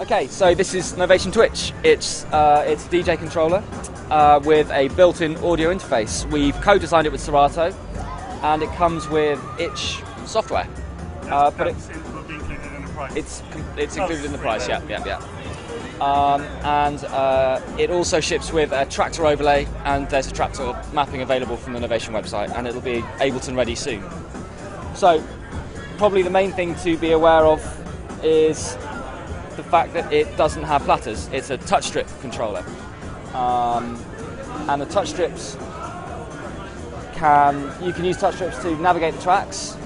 Okay, so this is Novation Twitch. It's a DJ controller with a built-in audio interface. We've co-designed it with Serato, and it comes with itch software. But it's included in the price. Yeah. And it also ships with a tractor overlay, and there's a tractor mapping available from the Novation website, and it'll be Ableton ready soon. So, probably the main thing to be aware of is the fact that it doesn't have platters. It's a touch strip controller, and the touch strips you can use touch strips to navigate the tracks.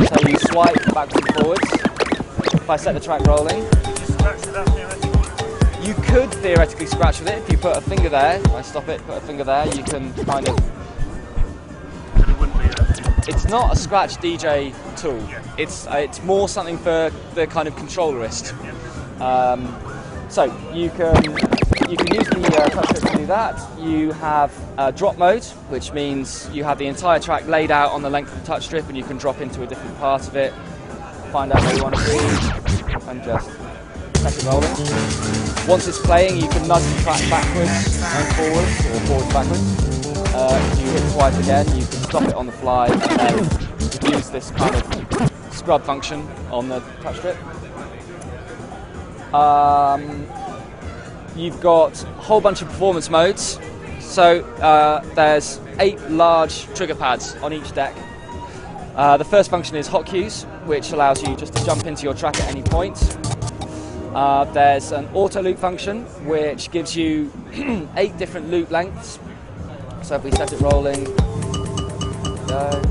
So you swipe backwards and forwards. If I set the track rolling, you could theoretically scratch with it if you put a finger there. If I stop it, put a finger there, you can kind of. It's not a scratch DJ tool. It's more something for the kind of controllerist. So you can use the touch strip to do that. You have drop mode, which means you have the entire track laid out on the length of the touch strip, and you can drop into a different part of it, find out where you want to be, and just set it rolling. Once it's playing, you can nudge the track backwards and forwards, or forwards backwards. If you hit twice again, you can stop it on the fly, and then use this kind of scrub function on the touch strip. You've got a whole bunch of performance modes. So there's 8 large trigger pads on each deck. The first function is hot cues, which allows you just to jump into your track at any point. There's an auto loop function, which gives you 8 different loop lengths. So if we set it rolling, go.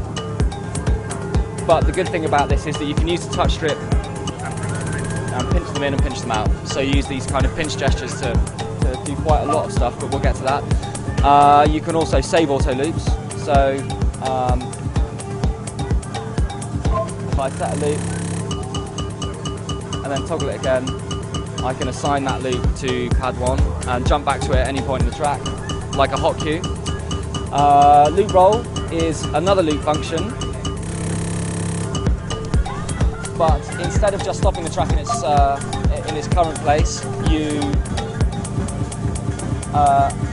But the good thing about this is that you can use the touch strip and pinch them in and pinch them out. So you use these kind of pinch gestures to do quite a lot of stuff, but we'll get to that. You can also save auto loops. So if I set a loop and then toggle it again, I can assign that loop to pad 1 and jump back to it at any point in the track, like a hot cue. Loop roll is another loop function, but instead of just stopping the track in its current place, you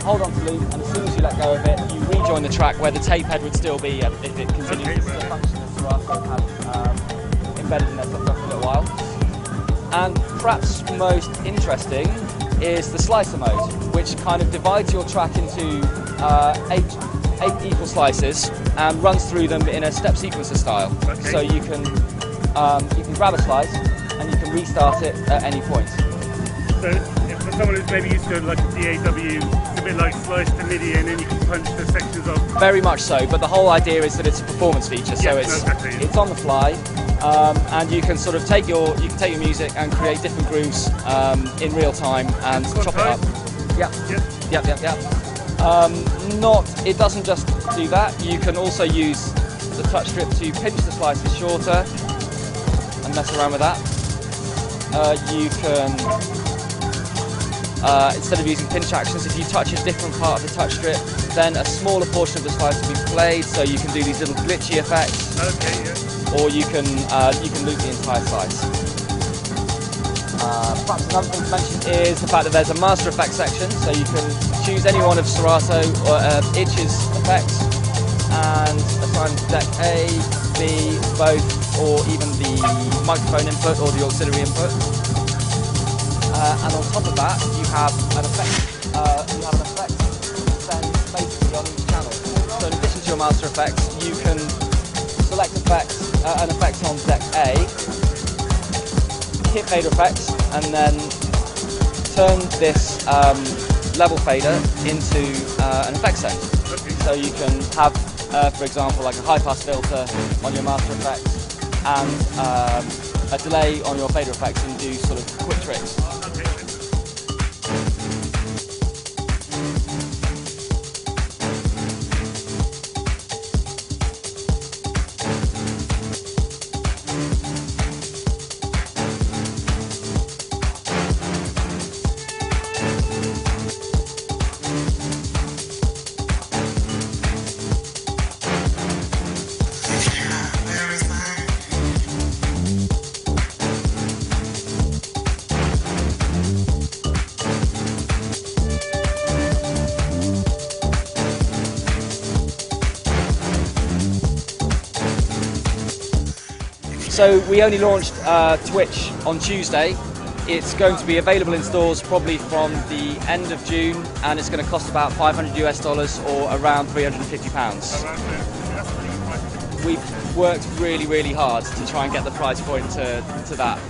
hold on to loop, and as soon as you let go of it, you rejoin the track where the tape head would still be if it continues. This is a function that Serato had embedded in their software for a little while. And perhaps most interesting is the slicer mode, which kind of divides your track into 8 equal slices and runs through them in a step sequencer style. Okay. So you can grab a slice and you can restart it at any point. So if for someone who's maybe used to like a DAW, it's a bit like slice to MIDI and then you can punch the sections off. Very much so, but the whole idea is that it's a performance feature, so it's on the fly, and you can sort of take your music and create different grooves in real time and chop it up. Yep. It doesn't just do that. You can also use the touch strip to pinch the slices shorter and mess around with that. You can, instead of using pinch actions, if you touch a different part of the touch strip, then a smaller portion of the slice will be played, so you can do these little glitchy effects. Okay, yeah. Or you can loop the entire slice. Perhaps another thing to mention is the fact that there's a master effects section, so you can choose any one of Serato or Itch's effects and assign deck A, B, both, or even the microphone input or the auxiliary input. And on top of that, you have an effect. Then basically on each channel. So in addition to your master effects, you can select an effect on deck A, hit fader effects, and then turn this level fader into an effect zone. Okay. So you can have, for example, like a high pass filter on your master effects and a delay on your fader effects, and do sort of quick tricks. So we only launched Twitch on Tuesday. It's going to be available in stores probably from the end of June, and it's going to cost about $500 or around £350. We've worked really, really hard to try and get the price point to that.